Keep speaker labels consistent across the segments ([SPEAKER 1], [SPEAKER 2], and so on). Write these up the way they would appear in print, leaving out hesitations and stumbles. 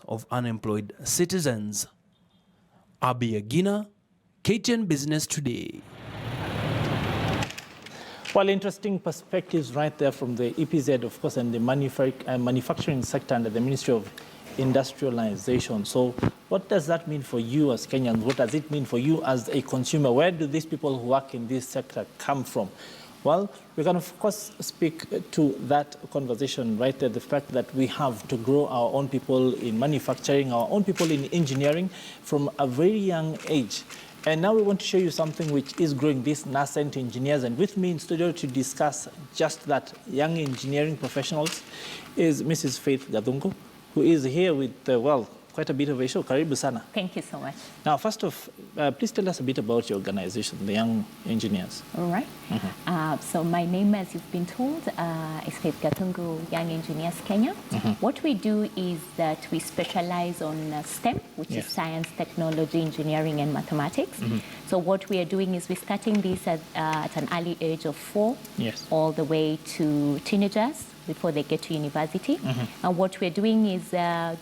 [SPEAKER 1] of unemployed citizens. Abi Agina, KTN Business Today.
[SPEAKER 2] Well, interesting perspectives right there from the EPZ, of course, and the manufacturing sector under the Ministry of Industrialization. So what does that mean for you as Kenyans? What does it mean for you as a consumer? Where do these people who work in this sector come from? Well, we can, of course, speak to that conversation right there, the fact that we have to grow our own people in manufacturing, our own people in engineering from a very young age. And now we want to show you something which is growing, these nascent engineers. And with me in studio to discuss just that, young engineering professionals, is Mrs. Faith Gadungo, who is here with, well, quite a bit of a show. Karibu sana.
[SPEAKER 3] Thank you so much.
[SPEAKER 2] Now, first off, please tell us a bit about your organization, the Young Engineers.
[SPEAKER 3] All right. So my name, as you've been told, is Faith Gatungu, Young Engineers Kenya. What we do is that we specialize on STEM, which is science, technology, engineering, and mathematics. So what we are doing is we're starting this at an early age of 4, all the way to teenagers, before they get to university. And what we're doing is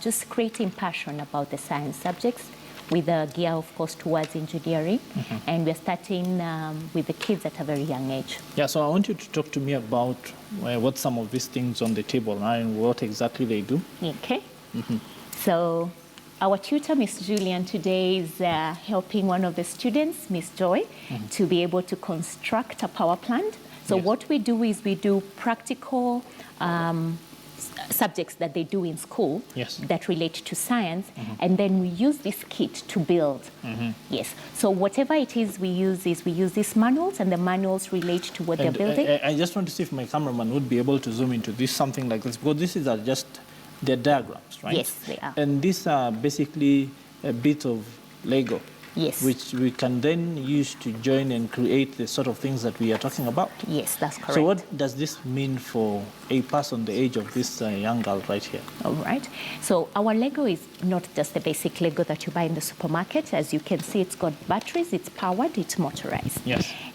[SPEAKER 3] just creating passion about the science subjects with a gear, of course, towards engineering. And we're starting with the kids at a very young age.
[SPEAKER 2] Yeah, so I want you to talk to me about what some of these things on the table are and what exactly they do.
[SPEAKER 3] Okay. So our tutor, Miss Julian, today is helping one of the students, Miss Joy, to be able to construct a power plant. So what we do is we do practical subjects that they do in school that relate to science, and then we use this kit to build. So whatever it is we use these manuals, and the manuals relate to what they're building.
[SPEAKER 2] I just want to see if my cameraman would be able to zoom into this, something like this, because this is just the diagrams, right?
[SPEAKER 3] Yes, they are.
[SPEAKER 2] And these are basically a bit of Lego. Which we can then use to join and create the sort of things that we are talking about.
[SPEAKER 3] Yes, that's correct.
[SPEAKER 2] So what does this mean for a person the age of this young girl right here?
[SPEAKER 3] All right. So our Lego is not just the basic Lego that you buy in the supermarket. As you can see, it's got batteries, it's powered, it's motorized.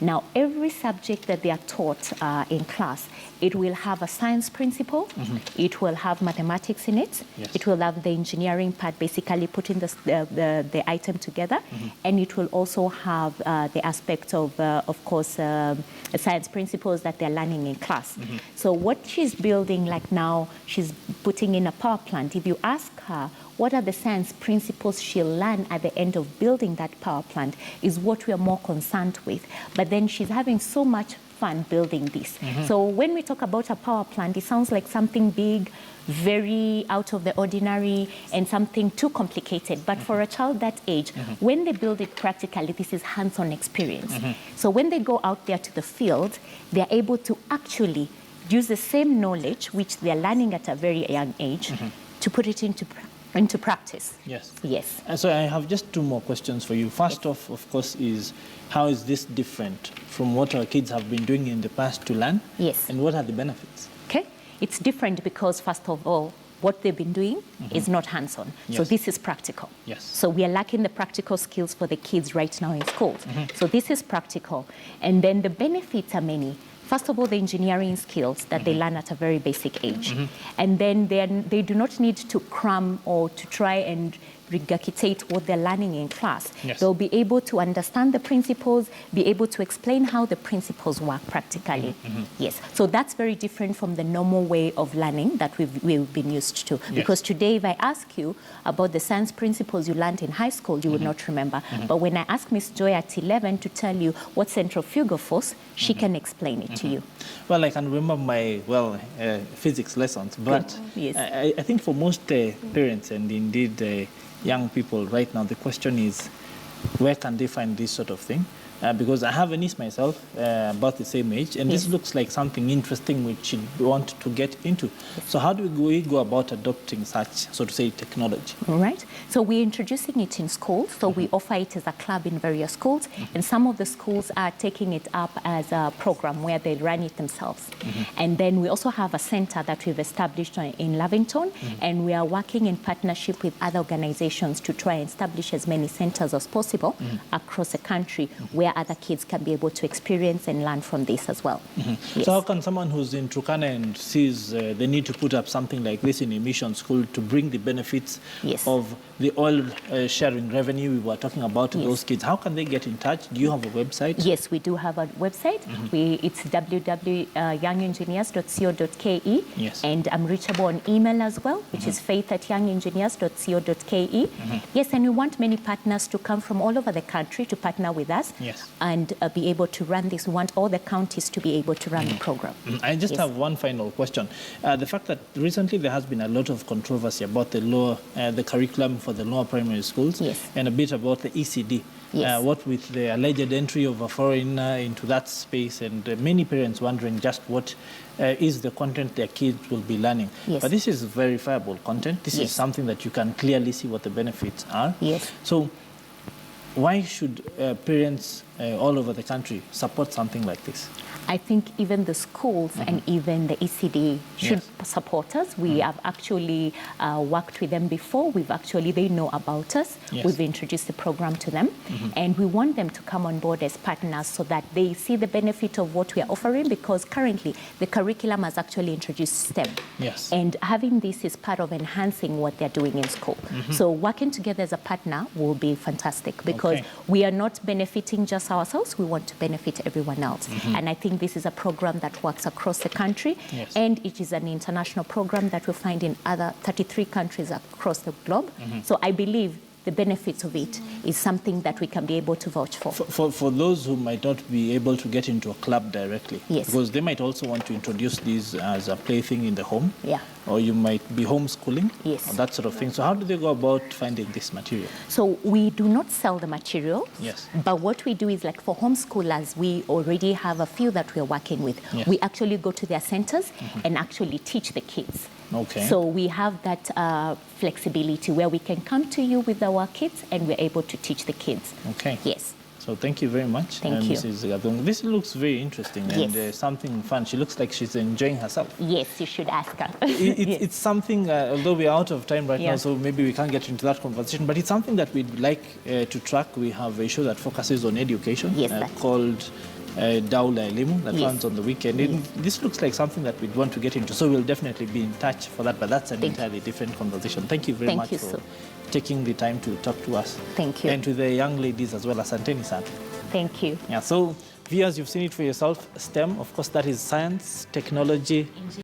[SPEAKER 3] Now, every subject that they are taught in class, it will have a science principle, it will have mathematics in it, it will have the engineering part, basically putting the item together, and it will also have the aspect of course, science principles that they're learning in class. So what she's building, like now, she's putting in a power plant. If you ask her what are the science principles she'll learn at the end of building that power plant, is what we are more concerned with. But then she's having so much fun building this. So when we talk about a power plant, it sounds like something big, very out of the ordinary, and something too complicated. But for a child that age, when they build it practically, this is hands-on experience. So when they go out there to the field, they're able to actually use the same knowledge which they're learning at a very young age to put it into practice. Yes.
[SPEAKER 2] And so I have just 2 more questions for you. First off, of course, is how is this different from what our kids have been doing in the past to learn? And what are the benefits?
[SPEAKER 3] Okay. It's different because, first of all, what they've been doing is not hands-on. So this is practical. So we are lacking the practical skills for the kids right now in schools. So this is practical. And then the benefits are many. First of all, the engineering skills that they learn at a very basic age. And then they do not need to cram or to try and regurgitate what they're learning in class. They'll be able to understand the principles, be able to explain how the principles work practically. So that's very different from the normal way of learning that we've been used to. Because today, if I ask you about the science principles you learned in high school, you would not remember. But when I ask Miss Joy at 11 to tell you what centrifugal force, she can explain it to you.
[SPEAKER 2] Well, I can remember my, physics lessons, but I think for most parents and indeed young people right now, the question is, where can they find this sort of thing? Because I have a niece myself, about the same age, and this looks like something interesting which we want to get into. So how do we go about adopting such, so to say, technology?
[SPEAKER 3] All right. So we're introducing it in schools. So we offer it as a club in various schools, and some of the schools are taking it up as a program where they run it themselves. And then we also have a center that we've established in Lavington, and we are working in partnership with other organizations to try and establish as many centers as possible across the country where where other kids can be able to experience and learn from this as well. Yes.
[SPEAKER 2] So how can someone who's in Turkana and sees the need to put up something like this in a mission school to bring the benefits of the oil sharing revenue we were talking about to those kids, how can they get in touch? Do you have a website?
[SPEAKER 3] Yes, we do have a website. It's www.youngengineers.co.ke, and I'm reachable on email as well, which is faith@youngengineers.co.ke. Yes, and we want many partners to come from all over the country to partner with us and be able to run this. We want all the counties to be able to run the program.
[SPEAKER 2] I just have one final question. The fact that recently there has been a lot of controversy about the curriculum for the lower primary schools and a bit about the ECD. What with the alleged entry of a foreigner into that space, and many parents wondering just what is the content their kids will be learning. But this is verifiable content. This is something that you can clearly see what the benefits are. So why should parents all over the country support something like this?
[SPEAKER 3] I think even the schools and even the ECD should support us. We have actually worked with them before. They know about us. We've introduced the program to them. And we want them to come on board as partners so that they see the benefit of what we are offering, because currently the curriculum has actually introduced STEM. And having this is part of enhancing what they're doing in school. So working together as a partner will be fantastic, because we are not benefiting just ourselves. We want to benefit everyone else. And I think this is a program that works across the country, and it is an international program that we find in other 33 countries across the globe. So I believe the benefits of it is something that we can be able to vouch for.
[SPEAKER 2] For those who might not be able to get into a club directly, because they might also want to introduce these as a plaything in the home, or you might be homeschooling, or that sort of thing. So how do they go about finding this material?
[SPEAKER 3] So we do not sell the material, but what we do is, like for homeschoolers, we already have a few that we are working with. We actually go to their centers and actually teach the kids. So we have that flexibility where we can come to you with our kids and we're able to teach the kids. Yes.
[SPEAKER 2] So thank you very much.
[SPEAKER 3] Thank you.
[SPEAKER 2] Mrs. Gadung. This looks very interesting and something fun. She looks like she's enjoying herself.
[SPEAKER 3] Yes, you should ask her.
[SPEAKER 2] It's something, although we're out of time right now, so maybe we can't get into that conversation, but it's something that we'd like to track. We have a show that focuses on education called Daula Elimu that runs on the weekend. This looks like something that we'd want to get into, so we'll definitely be in touch for that, but that's an entirely different conversation. Thank you very much for taking the time to talk to us.
[SPEAKER 3] Thank you.
[SPEAKER 2] And to the young ladies as well, asanteni sana.
[SPEAKER 3] Thank you.
[SPEAKER 2] So viewers, you've seen it for yourself. STEM, of course, that is science, technology,